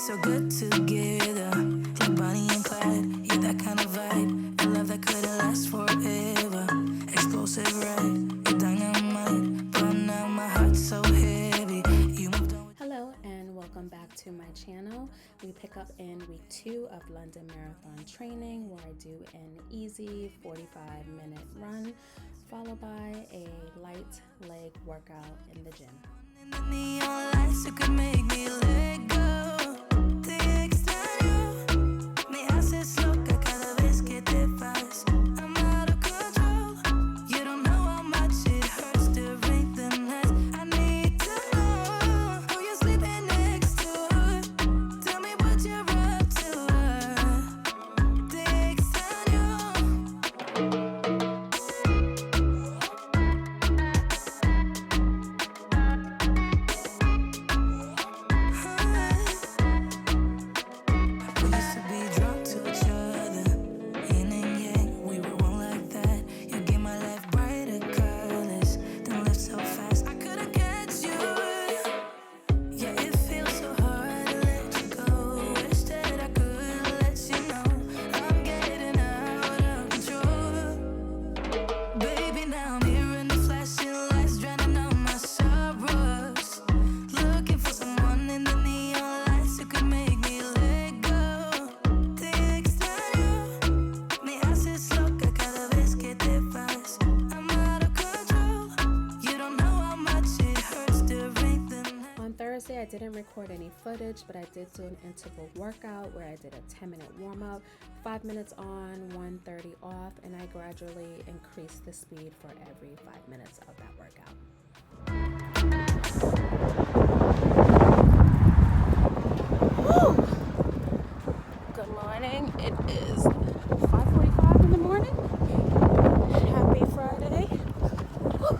so good together, like Bonnie and Clyde. Yeah, that kind of vibe, a love that couldn't last forever. Explosive, right? You're dynamite, but now my heart's so heavy. You moved on. Hello and welcome back to my channel. We pick up in week 2 of London Marathon training, where I do an easy 45-minute run followed by a light leg workout in the gym. The neon lights, you could make me let go. Te extraño, me haces loca cada vez que te vas. I'm out of control. You don't know how much it hurts to breathe the night. I need to know who you're sleeping next to. Tell me what you're up to. Te extraño. I didn't record any footage, but I did do an interval workout where I did a 10-minute warm-up, 5 minutes on, 1:30 off, and I gradually increased the speed for every 5 minutes of that workout. Woo! Good morning. It is 5:45 in the morning. Happy Friday. Woo!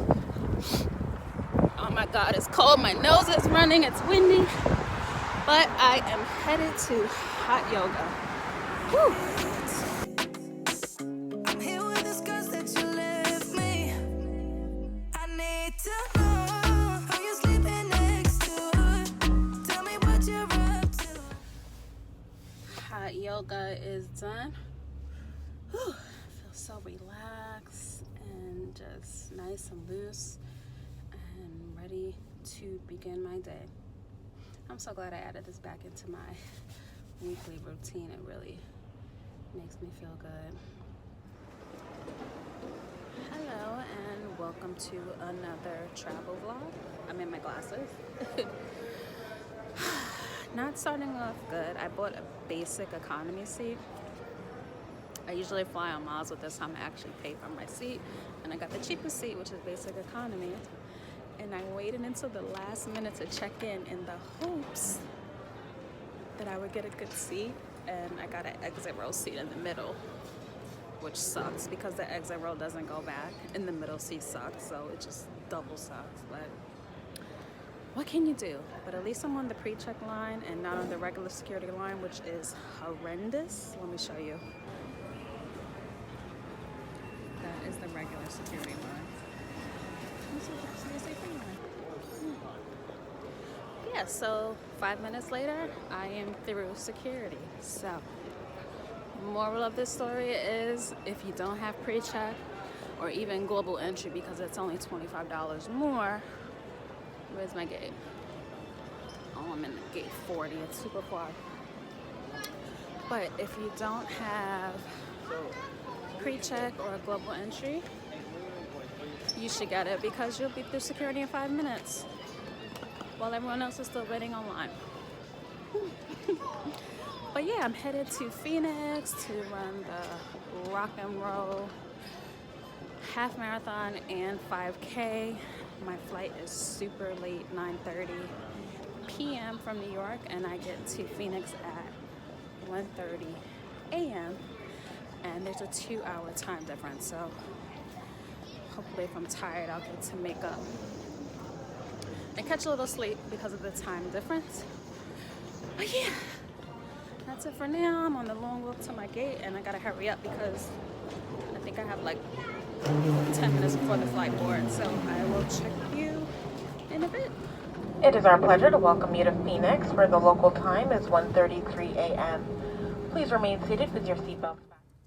Oh my God, it's cold. My nose is running. It's windy. But I am headed to hot yoga. Woo! I'm here with the scars that you left me. I need to know who you're sleeping next to. Tell me what you're up to. Hot yoga is done. Whew. I feel so relaxed and just nice and loose and ready to begin my day. I'm so glad I added this back into my weekly routine. It really makes me feel good. Hello and welcome to another travel vlog. I'm in my glasses. Not starting off good. I bought a basic economy seat. I usually fly on miles with this time. I actually pay for my seat, and I got the cheapest seat, which is basic economy. And I waited until the last minute to check in the hopes that I would get a good seat, and I got an exit row seat in the middle, which sucks because the exit row doesn't go back, and the middle seat sucks, so it just double sucks. But what can you do? But at least I'm on the pre-check line and not on the regular security line, which is horrendous. Let me show you. That is the regular security line. Yeah, so 5 minutes later, I am through security. So, moral of this story is if you don't have pre-check or even global entry, because it's only $25 more, where's my gate? Oh, I'm in the gate 40. It's super far. But if you don't have pre-check or global entry, you should get it because you'll be through security in 5 minutes while everyone else is still waiting online. But yeah, I'm headed to Phoenix to run the rock and roll half marathon and 5K. My flight is super late, 9:30 p.m. from New York, and I get to Phoenix at 1:30 a.m. and there's a 2-hour time difference, so hopefully if I'm tired, I'll get to make up and catch a little sleep because of the time difference. But yeah, that's it for now. I'm on the long walk to my gate, and I gotta hurry up because I think I have like 10 minutes before the flight board. So I will check you in a bit. It is our pleasure to welcome you to Phoenix, where the local time is 1:33 a.m. Please remain seated with your seatbelts fastened.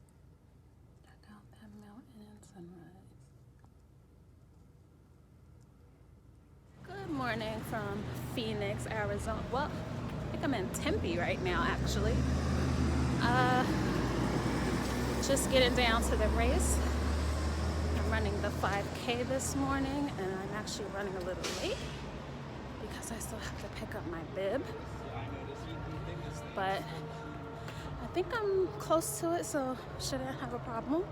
Check out that mountain and sunrise. Good morning from Phoenix, Arizona. Well, I think I'm in Tempe right now, actually. Just getting down to the race. I'm running the 5K this morning, and I'm actually running a little late because I still have to pick up my bib. But I think I'm close to it, so shouldn't have a problem.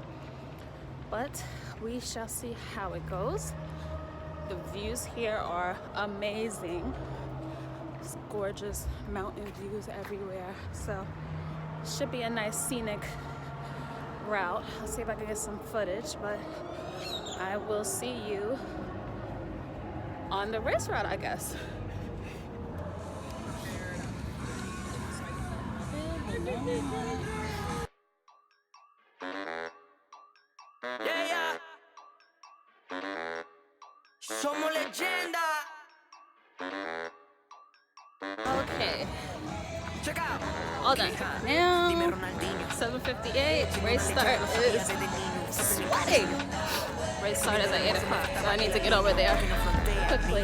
But we shall see how it goes. The views here are amazing. It's gorgeous mountain views everywhere. So should be a nice scenic route. I'll see if I can get some footage, but I will see you on the race route, I guess. Yeah. Somos leyenda. Okay, Check out. all done. Now, 7:58. Race start is sweating. Race start is at 8 o'clock, so I need to get over there quickly.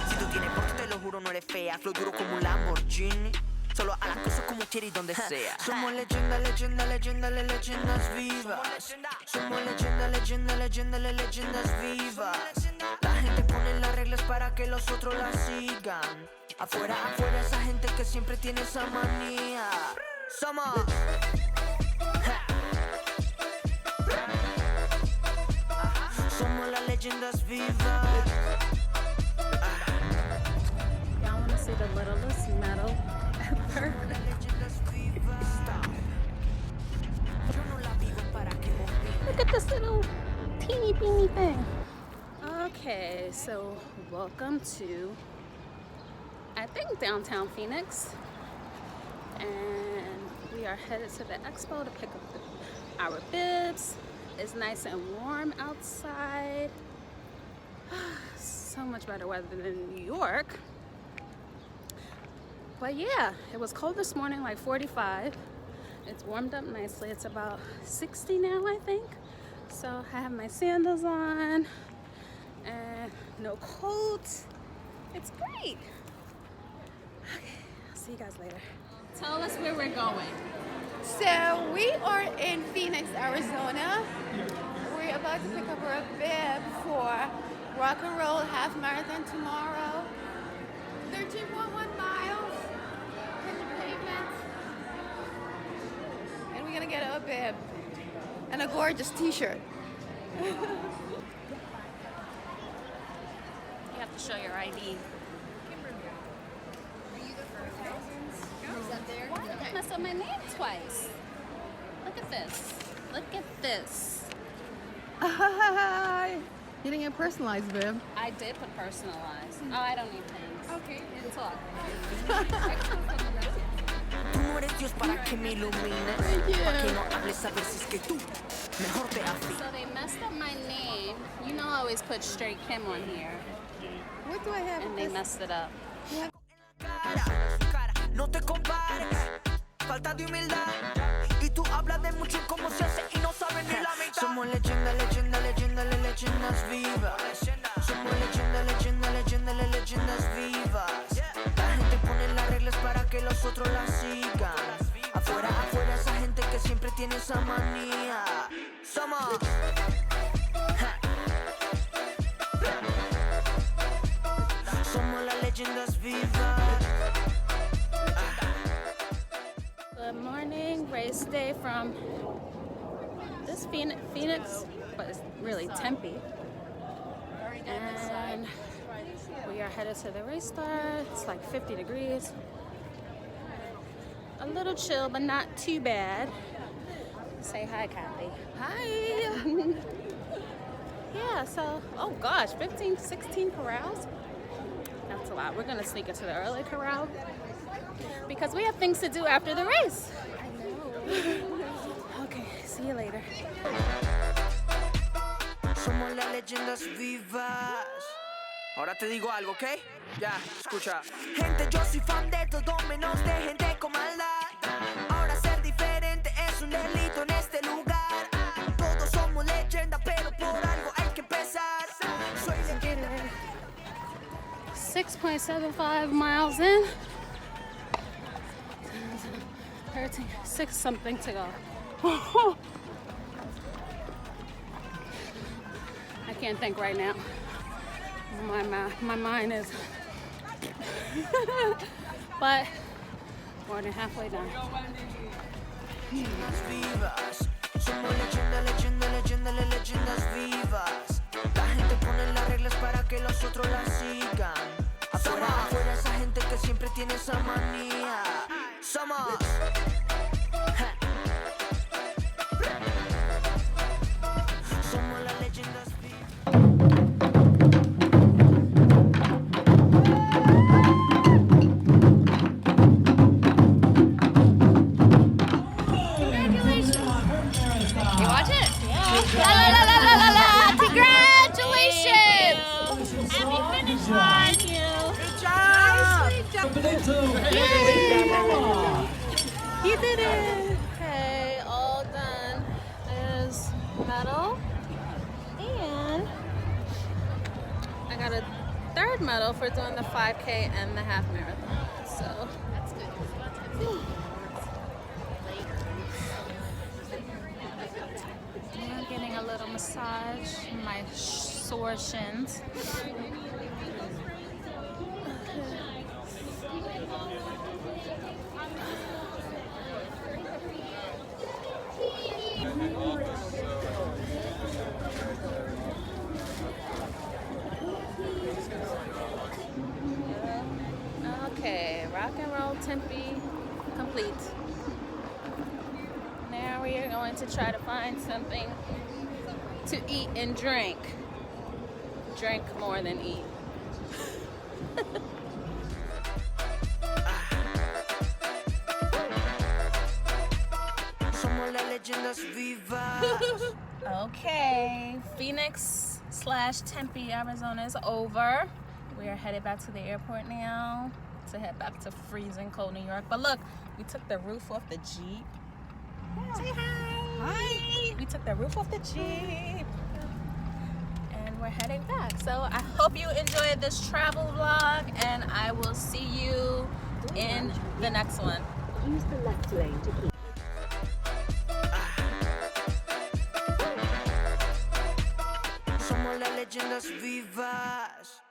Si tú tienes porte, te lo juro, no eres fea. Flow duro como un Lamborghini. Solo a las cosas como quieres y donde sea. Somos leyenda, leyenda, leyenda, leyendas vivas. Somos leyenda, leyenda, leyenda, leyendas vivas. La gente pone las reglas para que los otros las sigan. Afuera, afuera, esa gente que siempre tiene esa manía. Somos. Somos las leyendas vivas. Y'all want to see the littlest medal ever? Look at this little teeny beeny thing. Okay, so welcome to, I think, downtown Phoenix. And we are headed to the expo to pick up our bibs. It's nice and warm outside. So much better weather than New York. But yeah, it was cold this morning, like 45. It's warmed up nicely. It's about 60 now, I think. So I have my sandals on and no coat. It's great. Okay, I'll see you guys later. Tell us where we're going. So we are in Phoenix, Arizona. We're about to pick up our bib for Rock and Roll half marathon tomorrow. 13.1 miles in the pavement. And we're gonna get a bib and a gorgeous t-shirt. You have to show your ID. Why did I mess up my name twice? Look at this. Look at this. You didn't get personalized, bib. I did put personalized. Oh, I don't need pens. Okay. You can talk. Tú no eres Dios para que me ilumines. Para que no hables a ver si es que tú mejor te afines. So they messed up my name. You know I always put Straight Kim on here. What do I have? And they messed it up. No te compares, falta de humildad. Y tú hablas de mucho como se hace y no sabes ni la mitad. Somos leyenda, leyenda, leyenda, leyendas vivas. Somos leyenda, leyenda, leyenda, leyendas vivas. La gente pone las reglas para que los otros las sigan. Afuera, afuera, esa gente que siempre tiene esa manía. Somos. Somos las leyendas vivas. Good morning, race day from this Phoenix, but it's really Tempe. And we are headed to the race start. It's like 50 degrees. A little chill, but not too bad. Say hi, Kathy. Hi. Yeah, so, oh gosh, 15, 16 corrals. That's a lot. We're gonna sneak into the early corral because we have things to do after the race. I know. Okay, see you later. Somos las leyendas vivas. Ahora te digo algo, ¿ok? Ya, escucha. Gente, yo soy fan de todo menos de gente con maldad. Ahora ser diferente es un delito en este lugar. Todos somos leyenda, pero por algo hay que empezar. Soy leyenda. 6.75 miles in. 13, 6 something to go. I can't think right now. My mind is, but more than halfway done. Vivas. Somos leyendas vivas. La gente pone las reglas para que los otros las sigan. Afuera esa gente que siempre tiene esa manía. Somos las leyendas vivas. You watch it? Yeah. La la la la la la! Congratulations! Happy finish line, you. Good job! You did it! Okay, all done. There's medal. And I got a third medal for doing the 5K and the half marathon. So That's good. I'm getting a little massage, my sore shins. Okay, rock and roll Tempe complete. Now we are going to try to find something to eat and drink. Drink more than eat. Somos las leyendas vivas. Okay, Phoenix/Tempe, Arizona is over. We are headed back to the airport now to head back to freezing cold New York. But look, we took the roof off the Jeep. Say hi. Hi. We took the roof off the Jeep. And we're heading back. So I hope you enjoyed this travel vlog, and I will see you in the next one. Use the left lane to keep. Somos las leyendas vivas.